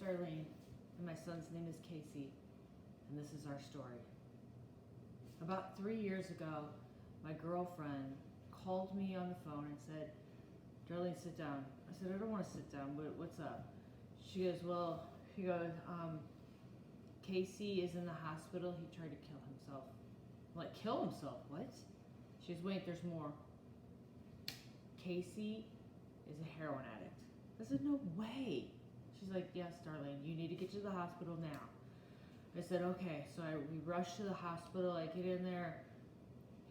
Darlene, and my son's name is Casey, and this is our story. About 3 years ago, my girlfriend called me on the phone and said, Darlene, sit down. I said, I don't want to sit down. What's up? She goes, Casey is in the hospital. He tried to kill himself. I'm like, kill himself? What? She goes, wait, there's more. Casey is a heroin addict. I said, no way. She's like, yes, Darlene, you need to get to the hospital now. I said, okay. So we rushed to the hospital. I get in there.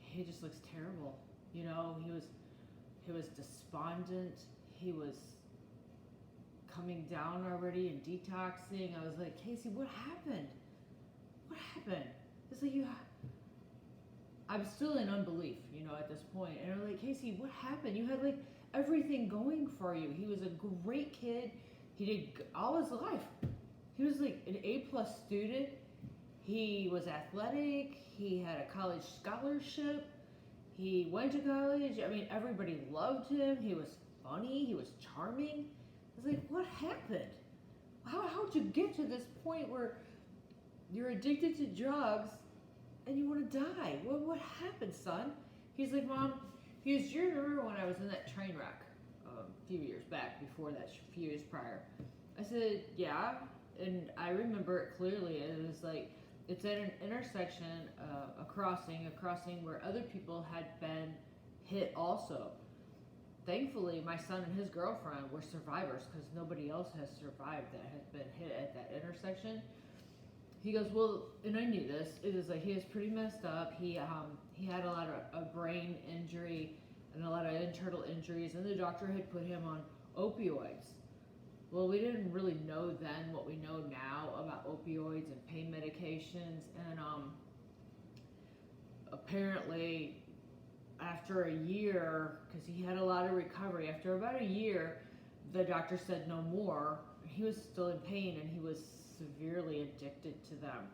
He just looks terrible. You know, he was despondent. He was coming down already and detoxing. I was like, Casey, what happened? What happened? It's like I'm still in unbelief, you know, at this point. And I'm like, Casey, what happened? You had like everything going for you. He was a great kid. He did all his life. He was like an A+ student. He was athletic. He had a college scholarship. He went to college. I mean, everybody loved him. He was funny. He was charming. I was like, what happened? How'd you get to this point where you're addicted to drugs and you want to die? What happened, son? He's like, Mom, do you remember when I was in that train wreck a few years back, before that, a few years prior? I said, yeah, and I remember it clearly. It was like, it's at an intersection, a crossing where other people had been hit also. Thankfully, my son and his girlfriend were survivors because nobody else has survived that has been hit at that intersection. He goes, well, and I knew this. It was like he was pretty messed up. He had a lot of brain injury and a lot of internal injuries, and the doctor had put him on opioids. Well, we didn't really know then what we know now about opioids and pain medications, and apparently after a year, because he had a lot of recovery, after about a year, the doctor said no more. He was still in pain and he was severely addicted to them.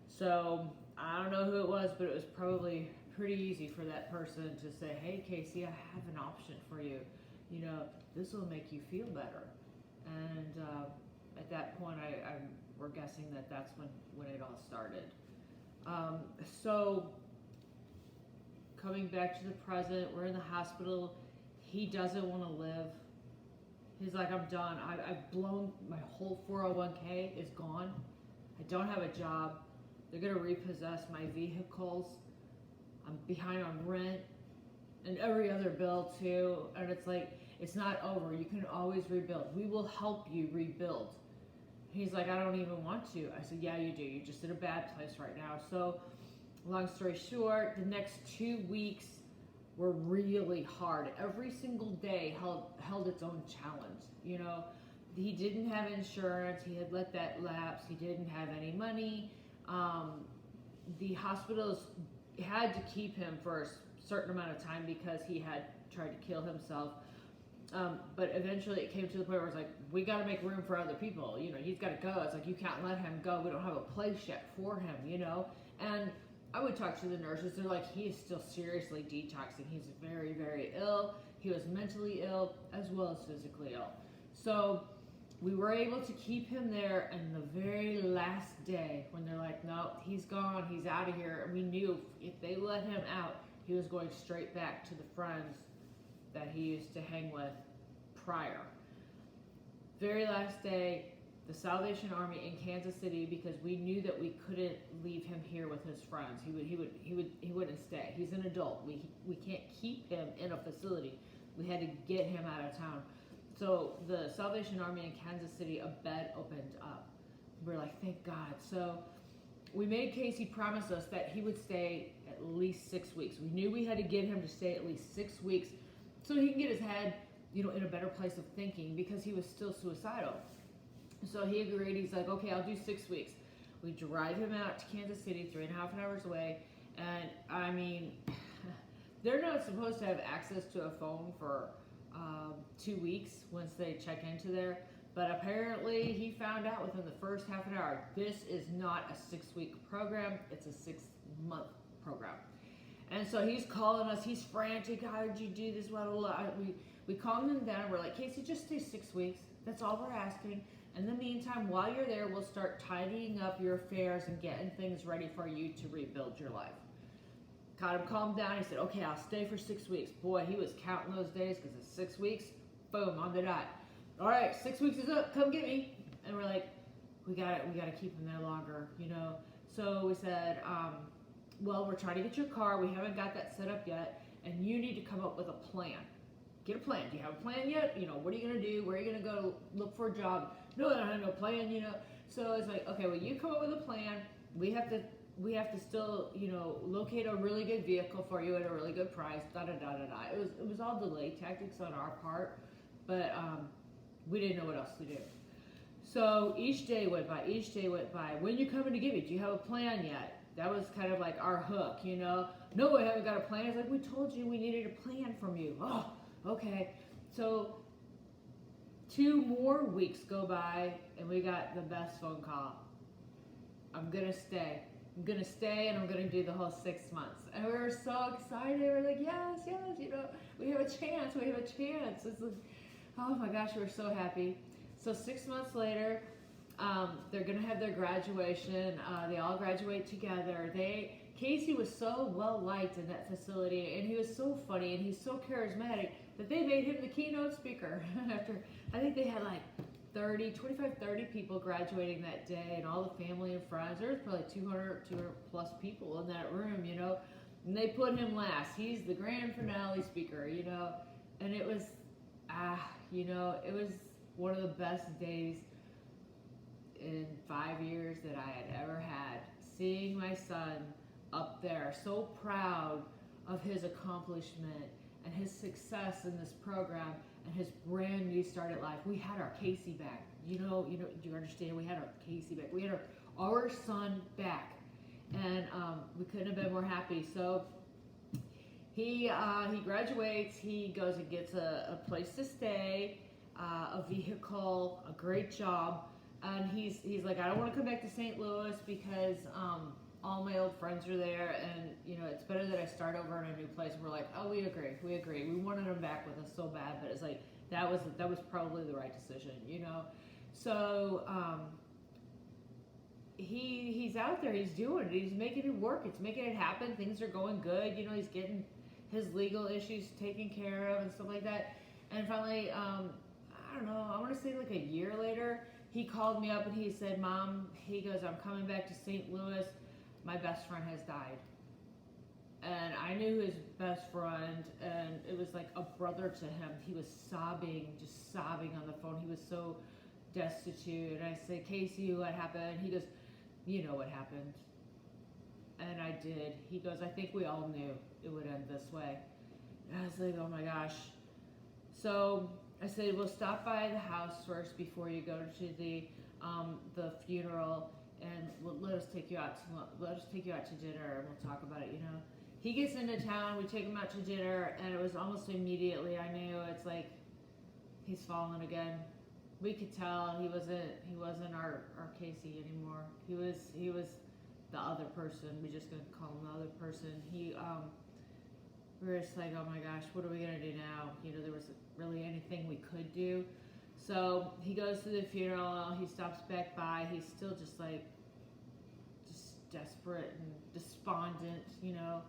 So I don't know who it was, but it was probably pretty easy for that person to say, hey, Casey, I have an option for you. You know, this will make you feel better. And at that point, we're guessing that that's when it all started. So coming back to the present, we're in the hospital. He doesn't want to live. He's like, I'm done. I've blown my whole 401k is gone. I don't have a job. They're going to repossess my vehicles. I'm behind on rent and every other bill too. And it's like, it's not over. You can always rebuild. We will help you rebuild. He's like, I don't even want to. I said, yeah, you do. You're just in a bad place right now. So long story short, the next 2 weeks were really hard. Every single day held its own challenge. You know, he didn't have insurance. He had let that lapse. He didn't have any money. The hospitals had to keep him for a certain amount of time because he had tried to kill himself. But eventually it came to the point where it's like, we got to make room for other people. You know, he's got to go. It's like, you can't let him go. We don't have a place yet for him, you know. And I would talk to the nurses. They're like, he is still seriously detoxing. He's very, very ill. He was mentally ill as well as physically ill. So we were able to keep him there. And the very last day when they're like, no, he's gone. He's out of here. And we knew if they let him out, he was going straight back to the friends that he used to hang with prior. Very last day, the Salvation Army in Kansas City, because we knew that we couldn't leave him here with his friends. He wouldn't stay. He's an adult. We can't keep him in a facility. We had to get him out of town. So the Salvation Army in Kansas City, a bed opened up. We're like, thank God. So we made Casey promise us that he would stay at least 6 weeks. We knew we had to get him to stay at least 6 weeks so he can get his head, you know, in a better place of thinking, because he was still suicidal. So he agreed. He's like, okay, I'll do 6 weeks. We drive him out to Kansas City, 3.5 hours away. And I mean, they're not supposed to have access to a phone for 2 weeks once they check into there. But apparently he found out within the first half an hour, this is not a 6-week program. It's a 6-month program. And so he's calling us. He's frantic. How did you do this? Blah, blah, blah. We calmed him down. We're like, Casey, just stay 6 weeks. That's all we're asking. In the meantime, while you're there, we'll start tidying up your affairs and getting things ready for you to rebuild your life. Got him calmed down. He said, okay, I'll stay for 6 weeks. Boy, he was counting those days because it's 6 weeks. Boom, on the dot. All right, 6 weeks is up. Come get me. And we're like, we got to keep him there longer, you know. So we said, well, we're trying to get your car. We haven't got that set up yet. And you need to come up with a plan. Get a plan. Do you have a plan yet? You know, what are you going to do? Where are you going to go look for a job? No, I don't have no plan, you know. So it's like, okay, well, you come up with a plan. We have to still, you know, locate a really good vehicle for you at a really good price. Da da da da da. It was all delay tactics on our part, but we didn't know what else to do. So each day went by. Each day went by. When you coming to get me? Do you have a plan yet? That was kind of like our hook, you know. No, I haven't got a plan. It's like, we told you we needed a plan from you. Oh, okay. So 2 more weeks go by, and we got the best phone call. I'm gonna stay. I'm gonna stay, and I'm gonna do the whole 6 months. And we were so excited. We're like, yes, you know, we have a chance. We have a chance. It's like, oh my gosh, we're so happy. So 6 months later, they're gonna have their graduation. They all graduate together. Casey was so well liked in that facility, and he was so funny, and he's so charismatic that they made him the keynote speaker. After, I think they had like 30 people graduating that day, and all the family and friends. There was probably 200 plus people in that room, you know. And they put him last. He's the grand finale speaker, you know. And it was, you know, it was one of the best days in 5 years that I had ever had. Seeing my son up there, so proud of his accomplishment and his success in this program and his brand new start at life. We had our Casey back. You know, do you understand? We had our Casey back. We had our son back, and we couldn't have been more happy. So he graduates. He goes and gets a place to stay, a vehicle, a great job, and he's like, I don't want to come back to St. Louis because all my old friends are there, and you know, it's better that I start over in a new place. And we're like, oh, we agree. We wanted him back with us so bad, but it's like that was probably the right decision, you know. So he's out there, he's doing it, he's making it work, it's making it happen. Things are going good, you know. He's getting his legal issues taken care of and stuff like that. And finally, I don't know, I want to say like a year later, he called me up and he said, Mom, he goes, I'm coming back to St. Louis. My best friend has died. And I knew his best friend, and it was like a brother to him. He was sobbing, just sobbing on the phone. He was so destitute. And I said, Casey, what happened? He goes, you know what happened. And I did. He goes, I think we all knew it would end this way. And I was like, oh my gosh. So I said, we'll stop by the house first before you go to the funeral, and let us take you out to dinner, and we'll talk about it, you know. He gets into town, we take him out to dinner, and it was almost immediately I knew, it's like, he's fallen again. We could tell he wasn't our Casey anymore. He was the other person. We're just gonna call him the other person. We were just like, oh my gosh, what are we gonna do now? You know, there wasn't really anything we could do. So he goes to the funeral, he stops back by, he's still just like, just desperate and despondent, you know,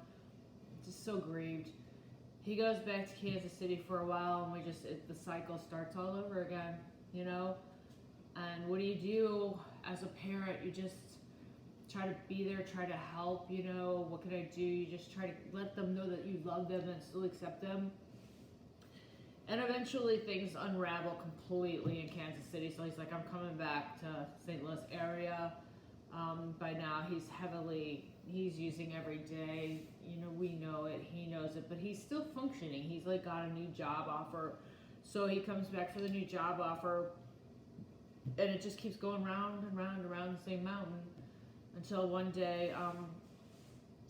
just so grieved. He goes back to Kansas City for a while, and the cycle starts all over again, you know. And what do you do as a parent? You just try to be there, try to help, you know. What can I do? You just try to let them know that you love them and still accept them. And eventually things unravel completely in Kansas City. So he's like, I'm coming back to St. Louis area. By now he's using every day. You know, we know it, he knows it, but he's still functioning. He's like got a new job offer. So he comes back for the new job offer, and it just keeps going round and round and round the same mountain until one day,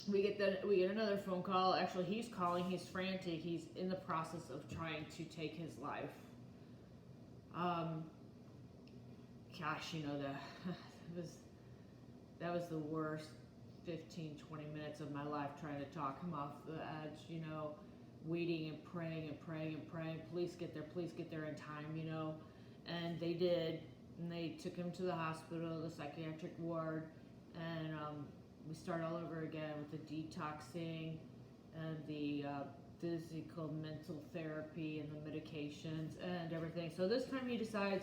we get another phone call. Actually, he's calling. He's frantic. He's in the process of trying to take his life. Gosh, you know, that was the worst 15, 20 minutes of my life, trying to talk him off the edge, you know, waiting and praying and praying and praying. Please get there in time, you know. And they did. and they took him to the hospital, the psychiatric ward, and we start all over again with the detoxing and the physical, mental therapy and the medications and everything. So this time he decides,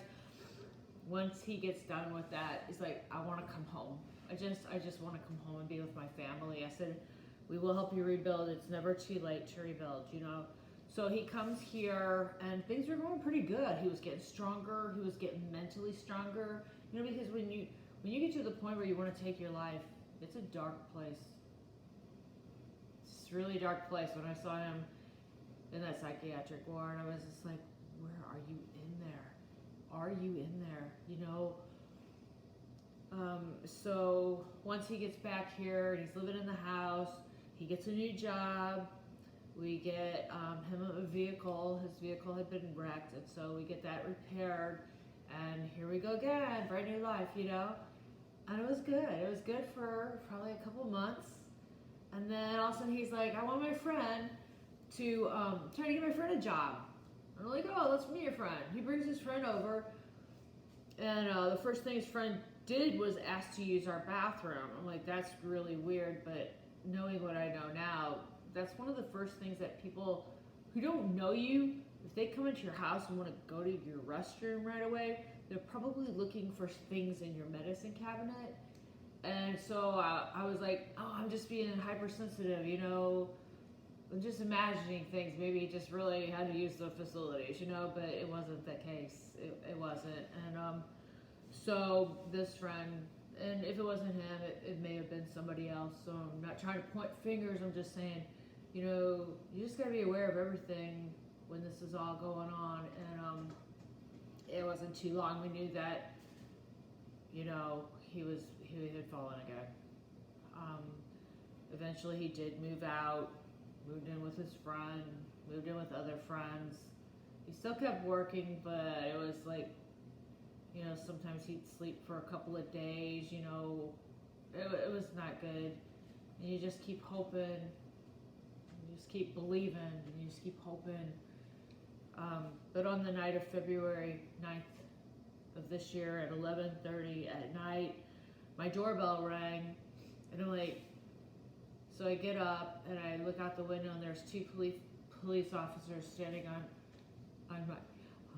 once he gets done with that, he's like, I want to come home. I just want to come home and be with my family. I said, we will help you rebuild. It's never too late to rebuild, you know. So he comes here and things were going pretty good. He was getting stronger. He was getting mentally stronger. You know, because when you get to the point where you want to take your life, it's a dark place. It's a really dark place. When I saw him in that psychiatric ward, I was just like, where are you in there? Are you in there? You know? So once he gets back here and he's living in the house, he gets a new job. We get him a vehicle. His vehicle had been wrecked, and so we get that repaired. And here we go again, brand new life, you know? And it was good. It was good for probably a couple months. And then all of a sudden he's like, I want my friend to, try to get my friend a job. And I'm like, oh, let's meet your friend. He brings his friend over. And the first thing his friend did was ask to use our bathroom. I'm like, that's really weird, but knowing what I know now, that's one of the first things that people who don't know you, if they come into your house and want to go to your restroom right away, they're probably looking for things in your medicine cabinet. And so I was like, oh, I'm just being hypersensitive, you know. I'm just imagining things. Maybe he just really had to use the facilities, you know, but it wasn't the case. It wasn't. And so this friend, and if it wasn't him, it may have been somebody else. So I'm not trying to point fingers. I'm just saying, you know, you just got to be aware of everything when this is all going on. And it wasn't too long. We knew that, you know, he had fallen again. Eventually he did move out, moved in with his friend, moved in with other friends. He still kept working, but it was like, you know, sometimes he'd sleep for a couple of days, you know. It was not good. And you just keep hoping, you just keep believing, and you just keep hoping. But on the night of February 9th of this year at 11:30 at night, my doorbell rang, and I'm like, so I get up and I look out the window, and there's two police officers standing on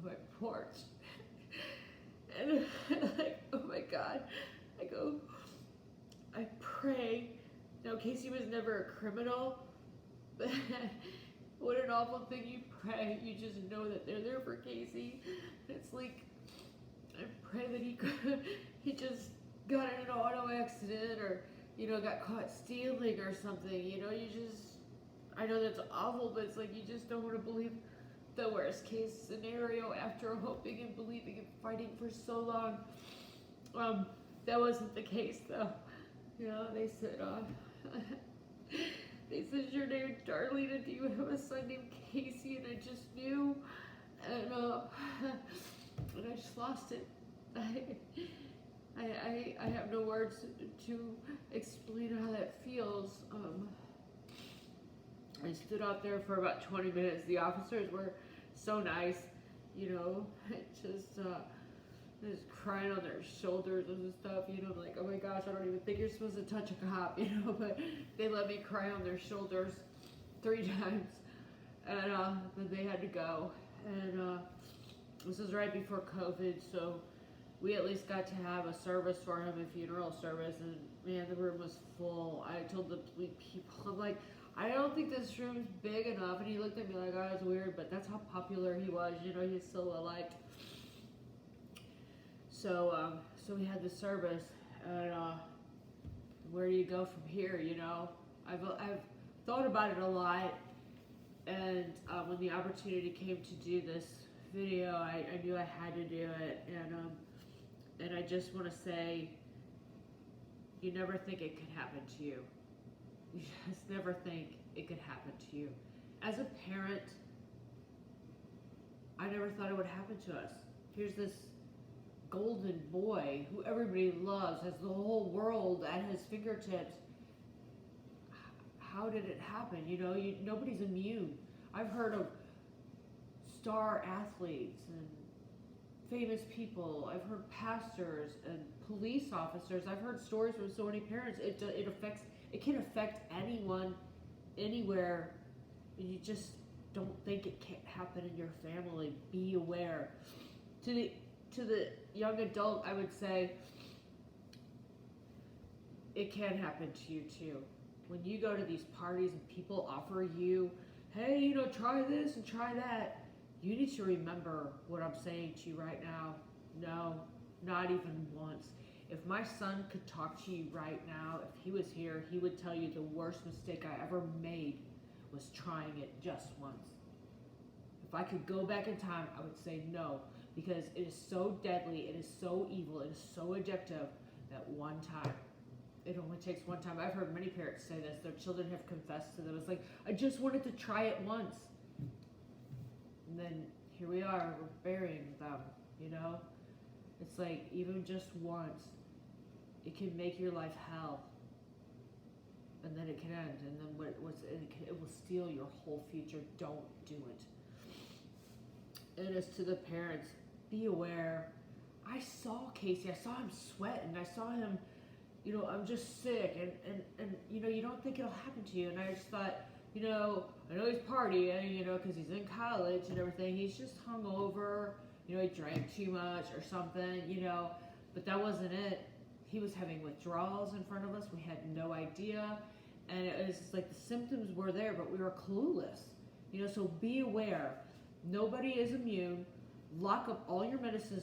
my porch. And I'm like, oh my God. I go, I pray. Now, Casey was never a criminal, but what an awful thing. You pray. You just know that they're there for Casey. It's like, I pray that he just got in an auto accident, or, you know, got caught stealing or something. You know, I know that's awful, but it's like you just don't want to believe the worst case scenario after hoping and believing and fighting for so long. That wasn't the case, though. You know, they said, your name Darlene, and do you have a son named Casey? And I just knew, and I just lost it. I have no words to explain how that feels. I stood out there for about 20 minutes. The officers were so nice, you know, just crying on their shoulders and stuff, you know, like, oh my gosh, I don't even think you're supposed to touch a cop, you know, but they let me cry on their shoulders 3 times, and then they had to go, and this was right before COVID, so we at least got to have a service for him, a funeral service, and man, the room was full. I told the people, I'm like, I don't think this room's big enough. And he looked at me like, oh, it's weird, but that's how popular he was. You know, he's so well-liked. So, so we had the service, and where do you go from here, you know? I've thought about it a lot, and when the opportunity came to do this video, I knew I had to do it, and I just want to say, you never think it could happen to you. You just never think it could happen to you. As a parent, I never thought it would happen to us. Here's this golden boy who everybody loves, has the whole world at his fingertips. How did it happen? You know, nobody's immune. I've heard of star athletes and famous people. I've heard pastors and police officers. I've heard stories from so many parents. It can affect anyone, anywhere. You just don't think it can't happen in your family. Be aware. To the young adult, I would say it can happen to you too. When you go to these parties and people offer you, hey, try this and try that, you need to remember what I'm saying to you right now. No, not even once. If my son could talk to you right now, if he was here, he would tell you the worst mistake I ever made was trying it just once. If I could go back in time, I would say no, because it is so deadly, it is so evil, it is so addictive that one time. It only takes one time. I've heard many parents say this. Their children have confessed to them. It's like, I just wanted to try it once. And then here we are, we're burying them, It's like, even just once, it can make your life hell. And then it can end. And then it will steal your whole future. Don't do it. And as to the parents, be aware. I saw Casey. I saw him sweating. I saw him, I'm just sick. And you don't think it'll happen to you. And I just thought, I know he's partying, because he's in college and everything. He's just hungover. He drank too much or something, But that wasn't it. He was having withdrawals in front of us. We had no idea. And it was just like the symptoms were there, but we were clueless. So be aware. Nobody is immune. Lock up all your medicines